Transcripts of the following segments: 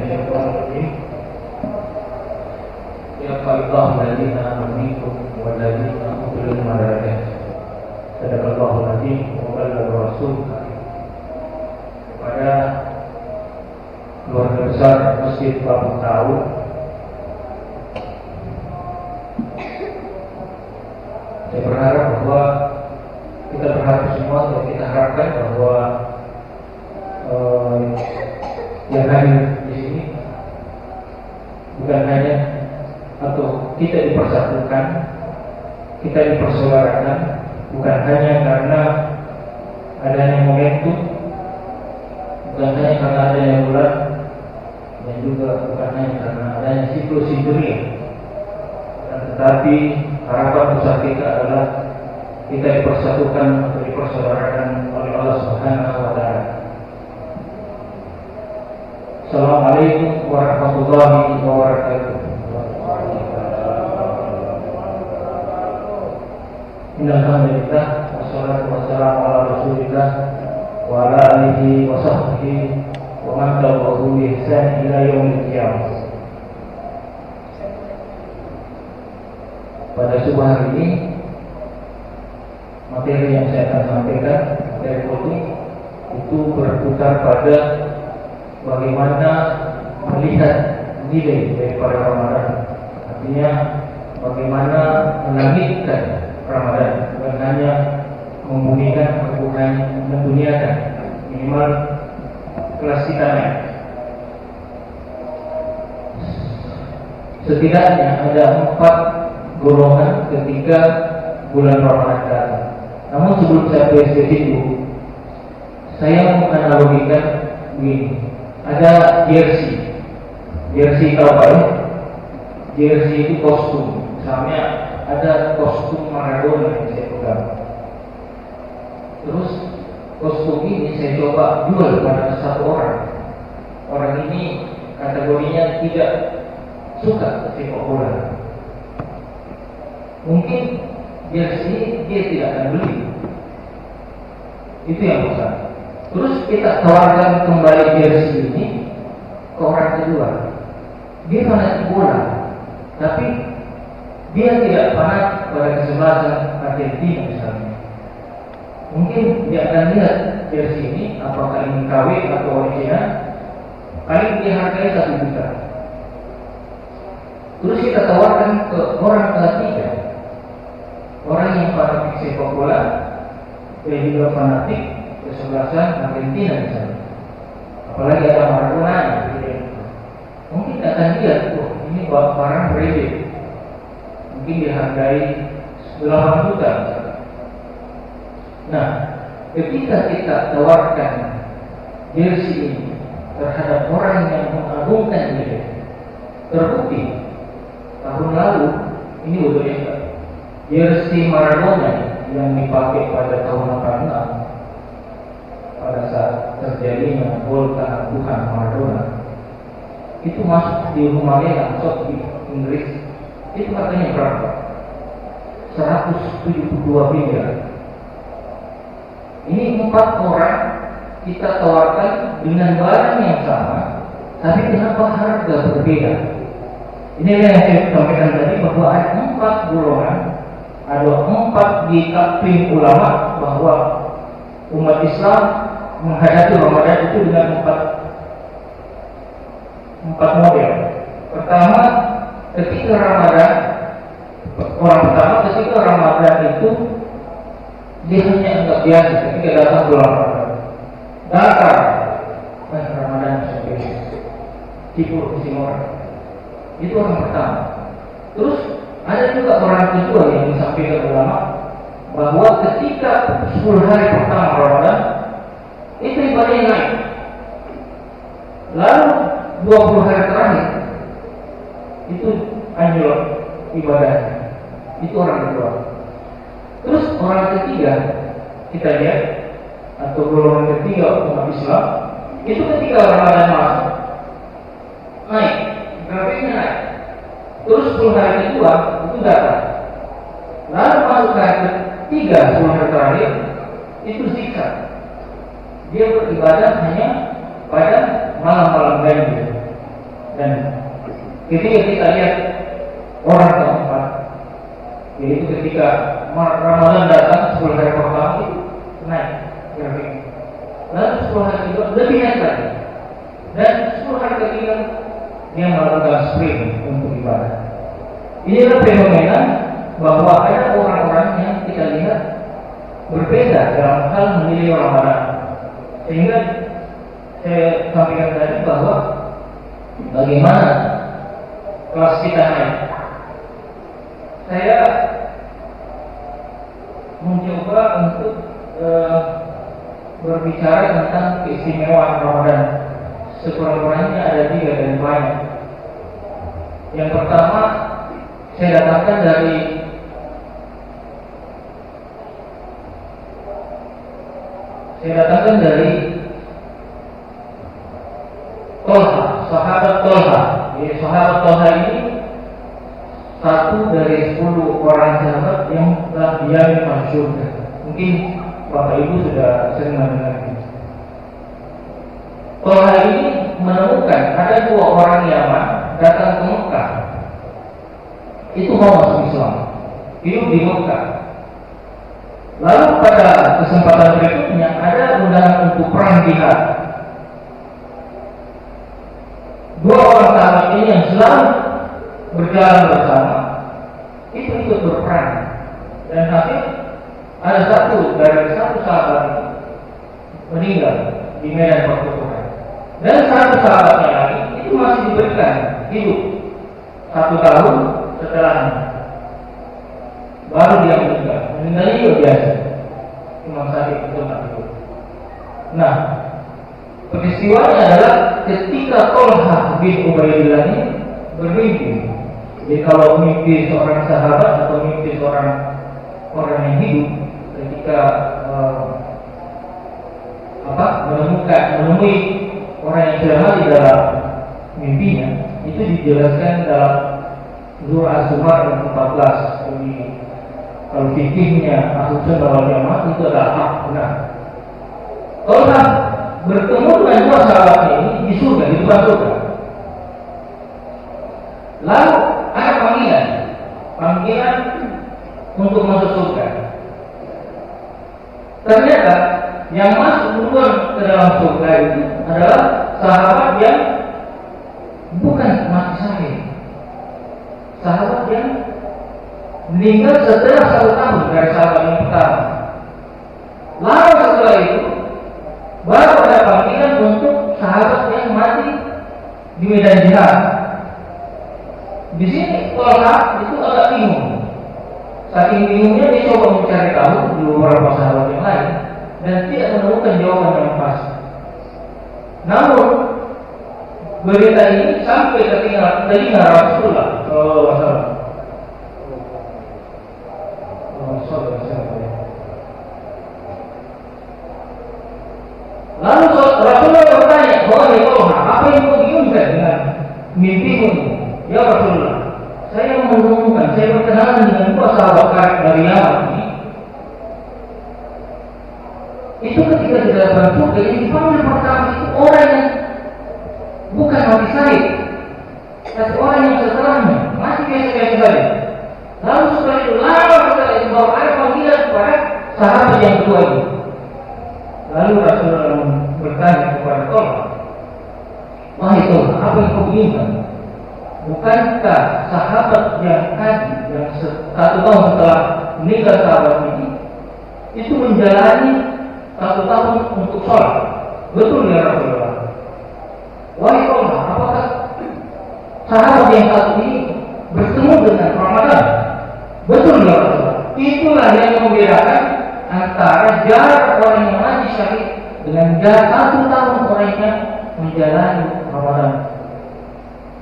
الشيطان الرجيم يرفع الله الذين آمنوا منكم والذين أوتوا العلم درجات. Sadaqallahu al-azim wa ballagha rasul. Kepada keluarga besar Masjid Babul Ta'awun, saya berharap bahwa kita berharap semua atau kita harapkan bahwa yang hadir di sini bukan hanya atau kita dipersatukan, kita dipersaudarakan, bukan hanya karena adanya momentum, bukan hanya karena adanya bulan, dan juga bukan hanya karena adanya siklus hijriah, tetapi harapan besar kita adalah kita dipersatukan atau dipersaudarakan oleh Allah Subhanahu wa Ta'ala. Assalamualaikum warahmatullahi wabarakatuh. Alhamdulillah, wassalatu wassalamu ala rasulillah wa ala alihi wa sahbihi wa man tabi'ahu bi ihsan ila yaumil qiyamah. Pada subuh hari ini, materi yang saya akan sampaikan, materi politik itu berputar pada bagaimana melihat nilai daripada Ramadan. Artinya bagaimana melangitkan Ramadan, bukan hanya membunyikan, bukan menduniakan, minimal kelas kitanya. Setidaknya ada 4 golongan ketika bulan Ramadan datang. Namun sebelum saya spesifik itu, saya menganalogikan begini. Ada jersey tahu kan? Jersey itu kostum. Misalnya ada kostum Maradona yang saya pegang. Terus kostum ini saya coba jual pada satu orang. Orang ini kategorinya tidak suka sepak bola. Mungkin jersey dia tidak akan beli. Itu yang besar. Terus kita tawarkan kembali jersey ini ke orang kedua. Dia fanatik bola, tapi dia tidak fanatik pada kesebelasan Argentina misalnya. Mungkin dia akan lihat jersey ini apakah ini KW atau original. Paling dia hargai 1 juta. Terus kita tawarkan ke orang ketiga, orang yang fanatik sepak bola, dia juga fanatik kesebelasan Argentina misalnya. Apalagi ada Maradona gitu. Mungkin akan lihat, ini barang branded. Mungkin dihargai 8 juta. Nah, ketika kita tawarkan jersey ini terhadap orang yang mengagungkan dia, terbukti tahun lalu ini udah jersey Maradona yang dipakai pada tahun 86 pada saat terjadinya gol keangkuhan Maradona itu masuk di rumah langsung di Inggris. Itu harganya berapa? 172 miliar. Ini 4 orang kita tawarkan dengan barang yang sama, tapi kenapa harga berbeda? Ini yang saya sampaikan tadi, bahwa ada 4 golongan, ada 4 di taklim ulama bahwa umat Islam menghadapi Ramadan itu dengan 4 model. Pertama, ketika Ramadan itu dia hanya anggap biasa ketika datang bulan Ramadan. Datang Ramadan sebagai tipu orang. Itu orang pertama. Terus ada juga orang kedua yang disampaikan ulama bahwa ketika 10 hari pertama Ramadan itu ibadahnya naik. Lalu 20 hari terakhir itu anjlok ibadahnya. Itu orang kedua. Terus orang ketiga kita lihat, atau golongan ketiga umat Islam, itu ketika Ramadan masuk naik, grafiknya naik. Terus 10 hari kedua itu datang. Lalu masuk hari ketiga 10 hari terakhir itu zikir. Dia beribadah hanya pada malam-malam ganjil. Dan ketika kita lihat orang keempat, yaitu ketika Ramadan datang 10 hari pertama itu naik grafik. Lalu 10 hari kedua lebih naik lagi. Dan 10 hari ketiga dia melakukan sprint untuk ibadah. Inilah fenomena bahwa ada orang-orang yang kita lihat berbeda dalam hal memilih Ramadan. Sehingga saya sampaikan tadi bahwa bagaimana kelas kita naik. Saya mencoba untuk berbicara tentang keistimewaan Ramadan. Sekurang-kurangnya ada 3 dan banyak. Yang pertama, saya datangkan dari Tolha, sahabat Tolha. Jadi sahabat Tolha ini satu dari 10 orang sahabat yang telah dijamin masuk surga. Mungkin Bapak Ibu sudah sering mendengar ini. Tolha ini menemukan ada 2 orang Yaman datang ke Mekah. Itu mau masuk Islam, hidup di Mekah. Lalu pada kesempatan berikutnya ada undangan untuk perang jihad. 2 orang sahabat ini yang selalu berjalan bersama itu ikut berperang, dan hasil ada satu sahabat itu meninggal di medan pertempuran, dan satu sahabatnya lagi itu masih diberikan hidup 1 tahun setelahnya, baru dia meninggal. Meninggalnya juga biasa, cuma sakit itu mati. Nah, peristiwanya adalah ketika Tolha bin Ubaidillah ini bermimpi. Jadi kalau mimpi seorang sahabat atau mimpi seorang orang yang hidup, ketika menemui orang yang sudah mati dalam mimpinya, itu dijelaskan dalam Surah Az-Zumar 14. Jadi kalau fikihnya Ahlussunnah wal Jamaah itu adalah hak benar. Tolha bertemu dengan 2 sahabatnya ini di surga, di depan surga. Lalu ada panggilan untuk masuk surga. Ternyata yang masuk duluan ke dalam surga itu adalah sahabat yang bukan mati syahid, sahabat yang meninggal setelah 1 tahun dari sahabat yang pertama. Lalu setelah itu baru ada panggilan untuk sahabat yang mati di medan jihad. Di sini Tolha itu agak bingung. Saking bingungnya dia coba mencari tahu di beberapa sahabat yang lain dan tidak menemukan jawaban yang pas. Namun berita ini sampai ke telinga Rasulullah SAW. Lalu Rasulullah bertanya, "Wahai Tolha, apa yang kau bingungkan dengan mimpimu ini?" "Ya Rasulullah, saya mengumumkan, saya berkenalan dengan 2 sahabat karib dari Yaman ini. Itu ketika di dalam surga yang dipanggil pertama itu orang yang bukan mati syahid, tapi orang yang setelahnya mati biasa-biasa saja. Lalu setelah itu baru ada panggilan kepada sahabat yang kedua itu." Lalu Rasulullah bertanya kepada Tolha, "Wahai Tolha, apa yang kau inginkan? Bukankah sahabat yang tadi yang 1 tahun setelah meninggal sahabat ini itu menjalani 1 tahun untuk sholat?" "Betul ya Rasulullah." "Wahai Tolha, apakah sahabat yang satu ini bertemu dengan Ramadan?" "Betul ya Rasulullah." Itulah yang membedakan antara jarak orang yang mati syahid dengan jarak 1 tahun orang yang menjalani Ramadan.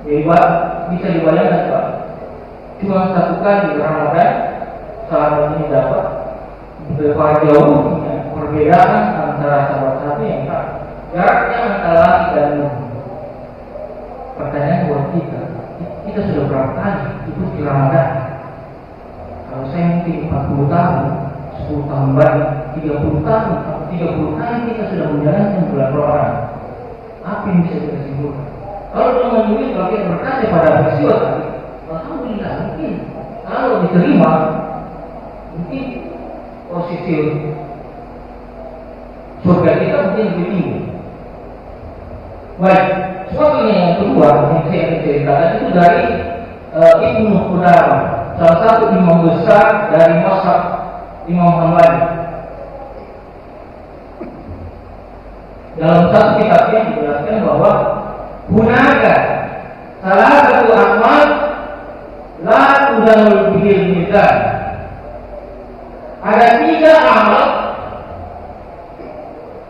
Jadi bisa dibayangkan Pak, cuma 1 kali Ramadan sahabat ini dapat betapa jauhnya perbedaan antara sahabat satu yang tak. Jaraknya antara laki dan nuh. Pertanyaan buat kita sudah berapa kali ikut di Ramadan? Kalau saya mungkin 40 tahun, 10 tahun banyak, 30 tahun, 30 kali kita sudah menjalankan bulan Ramadan. Apa yang bisa kita simpulkan? Kalau teman duit bagian berkasnya pada peristiwa tadi, alhamdulillah mungkin kalau diterima, mungkin posisi surga kita mungkin lebih tinggi. Baik, suatu yang kedua yang saya ceritakan itu dari Ibnu Qudamah, salah satu imam besar dari mazhab Imam Hambali. Dalam satu kitabnya dijelaskan bahwa hunaka salah satu amal la tudamul bihil mizan. Ada 3 amal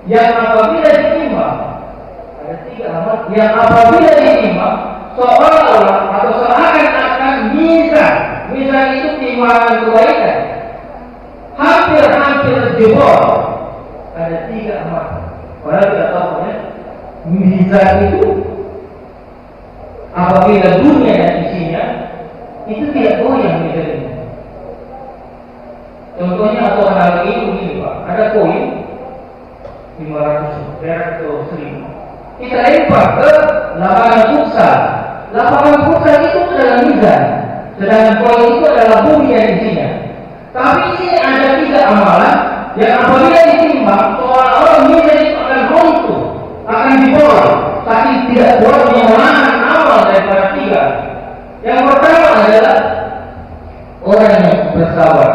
yang apabila ditimbang, ada 3 amal yang apabila ditimbang seolah-olah atau seakan-akan mizan itu timbangan kebaikan hampir jebol. Ada 3 amal. Padahal kita tahu ya, mizan itu apabila dunia dan isinya itu tidak goyang mizan ini. Contohnya atau analogi itu begini Pak, ada koin 500 perak atau 1000. Kita lempar ke lapangan futsal. Lapangan futsal itu adalah mizan, sedangkan koin itu adalah bumi dan isinya. Tapi ini ada 3 amalan yang apabila ditimbang seolah-olah mizan itu akan runtuh, akan dibolong, tapi tidak boleh menahan amal daripada 3. Yang pertama adalah orang yang bersabar.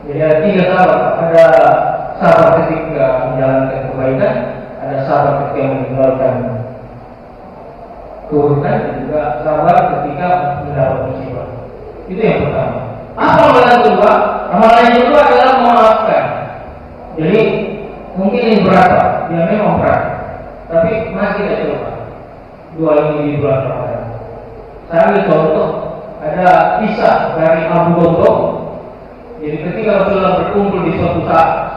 Jadi ada 3 sabar. Ada sabar ketika menjalankan kebaikan, ada sabar ketika meninggalkan keburukan, dan juga sabar ketika mendapat musibah. Itu yang pertama. Apa amalan yang kedua? Amalan yang kedua adalah memaafkan. Jadi mungkin ini berat, ya memang berat, tapi mari kita coba 2 ini di bulan Ramadan. Saya ambil contoh, ada kisah dari Abu Dawud. Jadi ketika Rasulullah berkumpul di suatu saat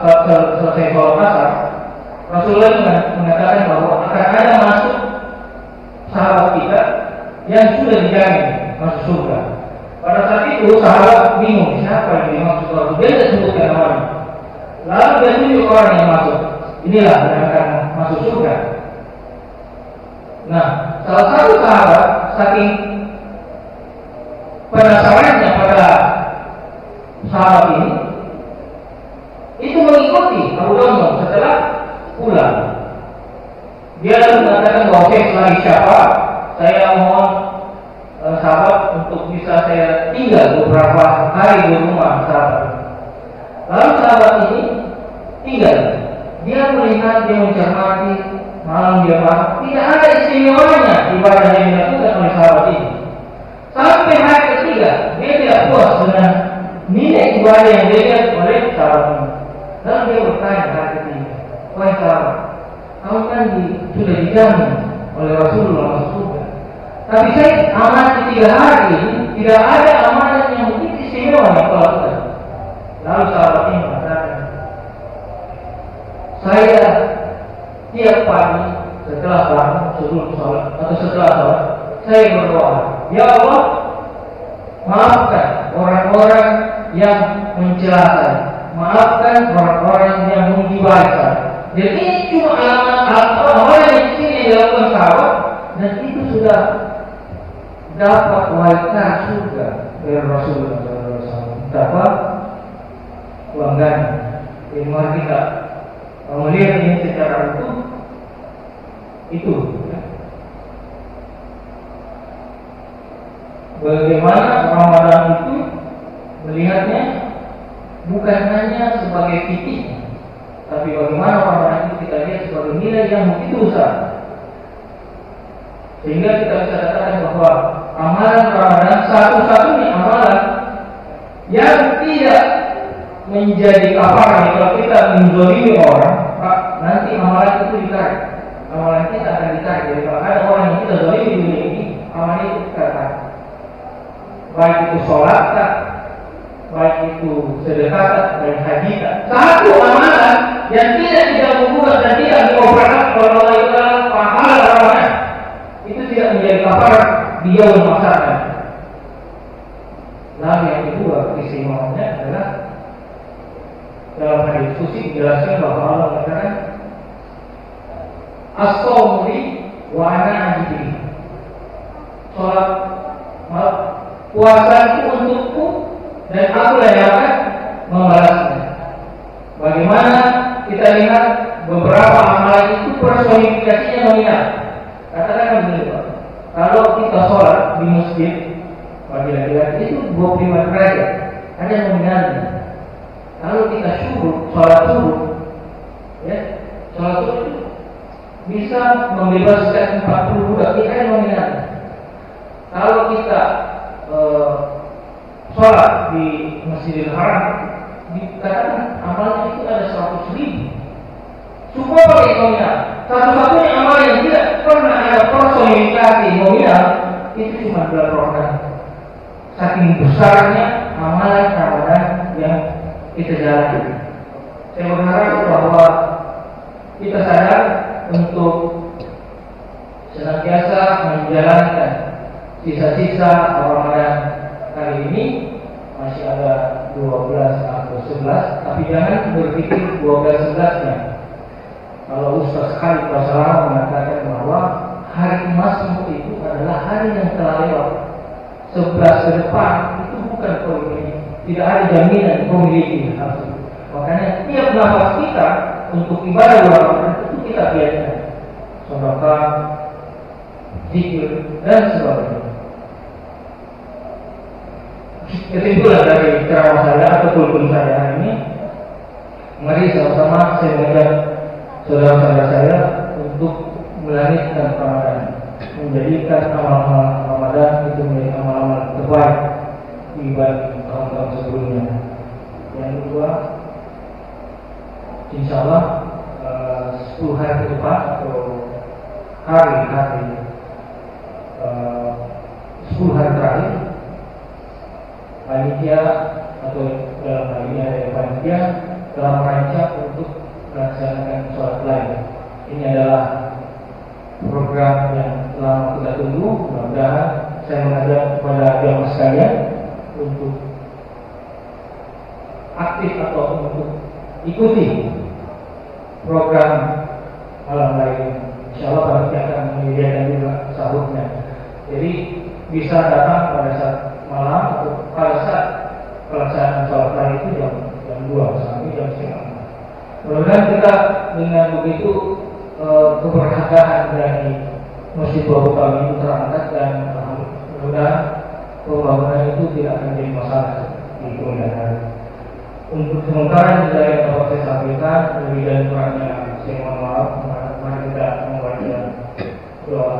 selesai sholat asar, Rasulullah mengatakan bahwa akan ada masuk sahabat kita yang sudah dijamin masuk surga. Pada saat itu sahabat bingung siapa yang dimaksud surga. Dia tidak sebutkan namanya. Lalu dia tunjuk orang yang masuk. Inilah yang akan masuk surga. Nah, salah satu sahabat saking penasarannya pada sahabat ini, itu mengikuti Abu Dawud setelah pulang. Dia lalu mengatakan bahwa saya selagi siapa, saya mohon sahabat untuk bisa saya tinggal beberapa hari di rumah sahabat. Lalu sahabat ini tinggal. Dia melihat, dia mencermati, malam dia malam, tidak ada istimewanya ibadah yang dilakukan oleh sahabat ini. Sampai hari ketiga, dia tidak puas dengan nilai ibadah yang dilihat oleh sahabat ini. Lalu dia bertanya hari ketiga, wahai sahabat, kamu kan sudah dijamin oleh Rasulullah masuk surga. Tapi saya amal 3 hari ini tidak ada amalan yang begitu istimewa yang kau lakukan. Lalu sahabat ini mengatakan, saya tiap pagi setelah bangun sebelum sholat atau setelah sholat, saya berdoa, ya Allah, maafkan orang-orang yang mencela saya, maafkan orang-orang yang menggibah saya. Jadi ini cuma amalan yang kecil yang dilakukan sahabat, dan itu sudah dapat warisan surga dari Rasulullah SAW. Dapat pelanggan. Jadi mari kita melihat ini secara utuh. Itu bagaimana Ramadan itu melihatnya bukan hanya sebagai titik, tapi bagaimana Ramadan itu kita lihat sebagai nilai yang begitu besar, sehingga kita bisa katakan bahwa amalan Ramadan satu-satunya amalan yang tidak menjadi kafaran kalau kita menzalimi orang, nanti amalan itu ditarik. Amalan kita akan ditarik. Jadi kalau ada orang yang kita zalimi di dunia ini, amalan itu kita tarik. Baik itu sholat, baik itu sedekah dan haji. Satu amalan yang tidak diganggu dan tidak dioperasikan oleh Allah itu adalah pahala Ramadan. Itu tidak menjadi kafaran di yaumul mahsyar. Lalu yang kedua keistimewaannya adalah dalam hadis qudsi dijelaskan bahwa Allah mengatakan as-shawmu li wa ana ajib. Sholat puasa itu untukku dan aku yang akan membalasnya. Bagaimana kita lihat beberapa amalan itu personifikasinya nominal. Katakan begini Pak, kalau kita sholat di masjid bagi laki-laki itu 25 derajat, ada nominalnya. Kalau kita sholat subuh, ya, sholat subuh itu bisa membebaskan 40 budak, kita ada nominalnya. Kalau kita sholat di Masjidil Haram, dikatakan amalnya itu ada 100.000. Semua pakai nominal. Satu-satunya amal yang tidak pernah ada personifikasi nominal itu cuma bulan Ramadan. Saking besarnya amalan Ramadan yang kita jalani. Saya berharap bahwa kita sadar untuk senantiasa menjalankan sisa-sisa Ramadan kali ini. Masih ada 12 atau 11, tapi jangan berpikir 12-11-nya. Kalau Ustaz Khalid Basara mengatakan bahwa hari emas itu adalah hari yang telah lewat. 11 ke depan itu bukan pemilik, tidak ada jaminan memiliki hal itu. Makanya tiap nafas kita untuk ibadah Ramadan itu kita biasakan sedekah, zikir dan sebagainya. Kesimpulan dari ceramah saya atau kultur saya hari ini, mari sama-sama saya mengajak saudara-saudara saya untuk melahirkan Ramadan, menjadikan amal-amal Ramadan itu menjadi amal-amal terbaik dibanding tahun-tahun sebelumnya. Yang kedua, insya Allah 10 hari ke depan atau hari-hari 10 hari terakhir, panitia atau dalam hal ini ada panitia telah merancang untuk melaksanakan sholat lain. Ini adalah program yang lama kita tunggu. Mudah-mudahan saya mengajak kepada jamaah sekalian untuk aktif atau untuk ikuti program malam lain. Insya Allah panitia akan menyediakan juga sahurnya. Jadi bisa datang pada saat malam atau pada saat pelaksanaan sholat lain itu jam 2 sampai jam 3. Mudah-mudahan kita dengan begitu keberhargaan dari Masjid Bau kami itu terangkat dan mudah-mudahan pembangunan itu tidak akan jadi masalah di kemudian hari. Untuk sementara juga yang dapat saya sampaikan, lebih dan kurangnya saya mohon maaf. Mari kita membaca doa